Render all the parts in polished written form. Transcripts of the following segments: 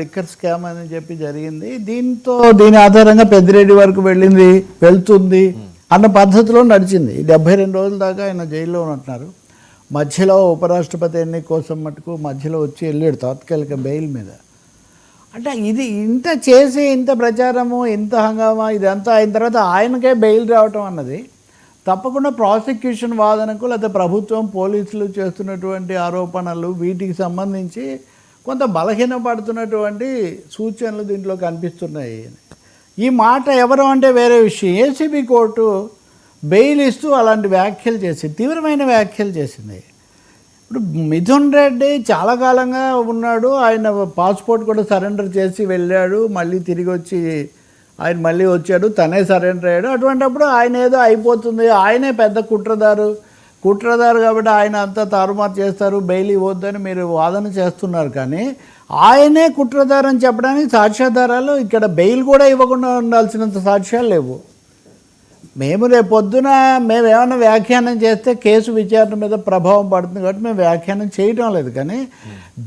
Liquor scam అని చెప్పి జరిగింది. దీని ఆధారంగా పెద్దిరెడ్డి వరకు వెళ్తుంది అన్న పద్ధతిలో నడిచింది. 72 రోజుల దాకా ఆయన జైల్లో ఉంటున్నారు. మధ్యలో ఉపరాష్ట్రపతి ఎన్నిక కోసం మటుకు మధ్యలో వచ్చి వెళ్ళాడు తాత్కాలిక బెయిల్ మీద. అంటే ఇది ఇంత చేసి ఇంత ప్రచారము ఇంత హంగామా ఇదంతా అయిన తర్వాత ఆయనకే బెయిల్ రావటం అన్నది తప్పకుండా ప్రాసిక్యూషన్ వాదనకు లేకపోతే ప్రభుత్వం పోలీసులు చేస్తున్నటువంటి ఆరోపణలు వీటికి సంబంధించి కొంత బలహీనపడుతున్నటువంటి సూచనలు దీంట్లో కనిపిస్తున్నాయి. ఈ మాట ఎవరు అంటే వేరే విషయం. ఏసీబీ కోర్టు బెయిల్ ఇస్తూ అలాంటి వ్యాఖ్యలు చేసింది, తీవ్రమైన వ్యాఖ్యలు చేసింది. ఇప్పుడు మిథున్ రెడ్డి చాలా కాలంగా ఉన్నాడు, ఆయన పాస్పోర్ట్ కూడా సరెండర్ చేసి వెళ్ళాడు, మళ్ళీ తిరిగి వచ్చి ఆయన మళ్ళీ వచ్చాడు, తనే సరెండర్ అయ్యాడు. అటువంటిప్పుడు ఆయన ఏదో అయిపోతుంది, ఆయనే పెద్ద కుట్రదారు కాబట్టి ఆయన అంతా తారుమారు చేస్తారు, బెయిల్ ఇవ్వద్దని మీరు వాదన చేస్తున్నారు. కానీ ఆయనే కుట్రదారు అని చెప్పడానికి సాక్ష్యాధారాలు ఇక్కడ బెయిల్ కూడా ఇవ్వకుండా ఉండాల్సినంత సాక్ష్యాలు లేవు. మేము రేపొద్దున ఏమైనా వ్యాఖ్యానం చేస్తే కేసు విచారణ మీద ప్రభావం పడుతుంది కాబట్టి మేము వ్యాఖ్యానం చేయటం లేదు. కానీ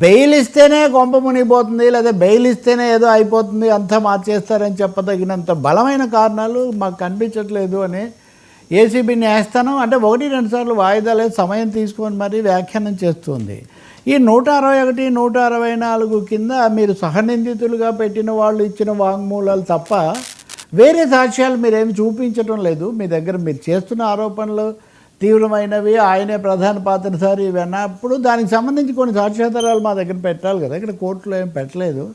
బెయిల్ ఇస్తేనే కొంప మునిగిపోతుంది లేదా బెయిల్ ఇస్తేనే ఏదో అయిపోతుంది అంతా మార్చేస్తారని చెప్పదగినంత బలమైన కారణాలు మాకు కనిపించట్లేదు అని ఏసీబీ న్యాయస్థానం అంటే 1-2 సార్లు వాయిదాలే సమయం తీసుకొని మరీ వ్యాఖ్యానం చేస్తుంది. ఈ 161, 164 కింద మీరు సహనిందితులుగా పెట్టిన వాళ్ళు ఇచ్చిన వాంగ్మూలాలు తప్ప వేరే సాక్ష్యాలు మీరేమి చూపించడం లేదు. మీ దగ్గర మీరు చేస్తున్న ఆరోపణలు తీవ్రమైనవి, ఆయనే ప్రధాన పాత్రధారి ఇవన్నప్పుడు దానికి సంబంధించి కొన్ని సాక్ష్యాధారాలు మా దగ్గర పెట్టాలి కదా. ఇక్కడ కోర్టులో ఏం పెట్టలేదు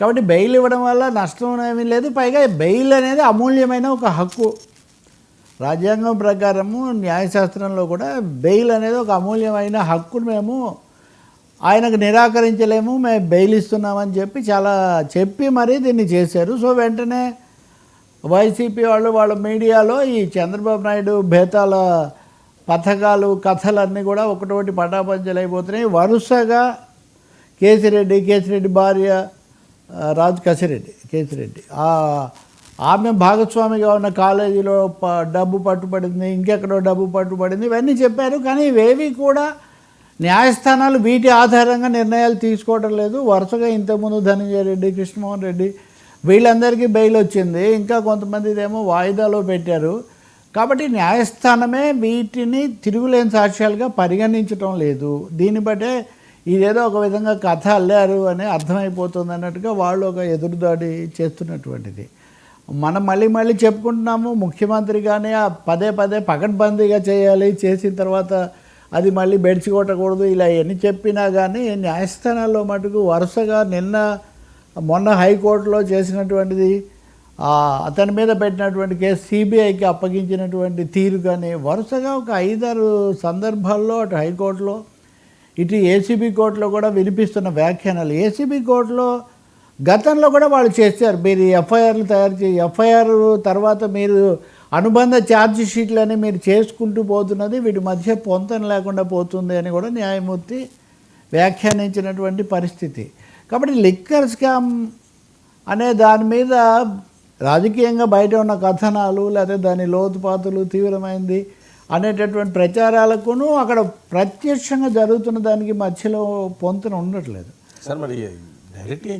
కాబట్టి బెయిల్ ఇవ్వడం వల్ల నష్టం ఏమీ లేదు. పైగా బెయిల్ అనేది అమూల్యమైన ఒక హక్కు. రాజ్యాంగం ప్రకారము న్యాయశాస్త్రంలో కూడా బెయిల్ అనేది ఒక అమూల్యమైన హక్కును మేము ఆయనకు నిరాకరించలేము, మేము బెయిల్ ఇస్తున్నామని చెప్పి మరీ దీన్ని చేశారు. సో వెంటనే వైసీపీ వాళ్ళ మీడియాలో ఈ చంద్రబాబు నాయుడు భేతాల పథకాలు కథలన్నీ కూడా ఒకటొకటి పటాపంచలైపోతున్నాయి. వరుసగా కేసిరెడ్డి భార్య రాజు కేసిరెడ్డి ఆమె భాగస్వామిగా ఉన్న కాలేజీలో డబ్బు పట్టుబడింది, ఇంకెక్కడో డబ్బు పట్టుబడింది, ఇవన్నీ చెప్పారు. కానీ ఇవేవి కూడా న్యాయస్థానాలు వీటి ఆధారంగా నిర్ణయాలు తీసుకోవడం లేదు. వరుసగా ఇంతకుముందు ధనంజయ రెడ్డి, కృష్ణమోహన్ రెడ్డి వీళ్ళందరికీ బెయిల్ వచ్చింది, ఇంకా కొంతమందిదేమో వాయిదాలో పెట్టారు. కాబట్టి న్యాయస్థానమే వీటిని తిరుగులేని సాక్ష్యాలుగా పరిగణించడం లేదు. దీన్ని బట్టే ఇదేదో ఒక విధంగా కథ అల్లారు అని అర్థమైపోతుంది అన్నట్టుగా వాళ్ళు ఒక ఎదురుదాడి చేస్తున్నటువంటిది. మనం మళ్ళీ చెప్పుకుంటున్నాము, ముఖ్యమంత్రిగానే పదే పకడ్బందీగా చేయాలి, చేసిన తర్వాత అది మళ్ళీ బెడిచి కొట్టకూడదు, ఇలా ఎన్ని చెప్పినా కానీ న్యాయస్థానాల్లో మటుకు వరుసగా మొన్న హైకోర్టులో చేసినటువంటిది అతని మీద పెట్టినటువంటి కేసు సిబిఐకి అప్పగించినటువంటి తీరు కానీ వరుసగా ఒక 5-6 సందర్భాల్లో అటు హైకోర్టులో ఇటు ఏసీబీ కోర్టులో కూడా వినిపిస్తున్న వ్యాఖ్యానాలు. ఏసీబీ కోర్టులో గతంలో కూడా వాళ్ళు చేశారు, మీరు ఎఫ్ఐఆర్లు తయారు చేసి ఎఫ్ఐఆర్ తర్వాత మీరు అనుబంధ ఛార్జ్ షీట్లని మీరు చేసుకుంటూ పోతున్నది వీటి మధ్య పొంతన లేకుండా పోతుంది అని కూడా న్యాయమూర్తి వ్యాఖ్యానించినటువంటి పరిస్థితి. కాబట్టి లిక్కర్ స్కామ్ అనే దాని మీద రాజకీయంగా బయట ఉన్న కథనాలు లేదా దాని లోతుపాతులు తీవ్రమైంది అనేటటువంటి ప్రచారాలకును అక్కడ ప్రత్యక్షంగా జరుగుతున్న దానికి మధ్యలో పొంతన ఉండట్లేదు. సార్ మరి డైరెక్ట్గా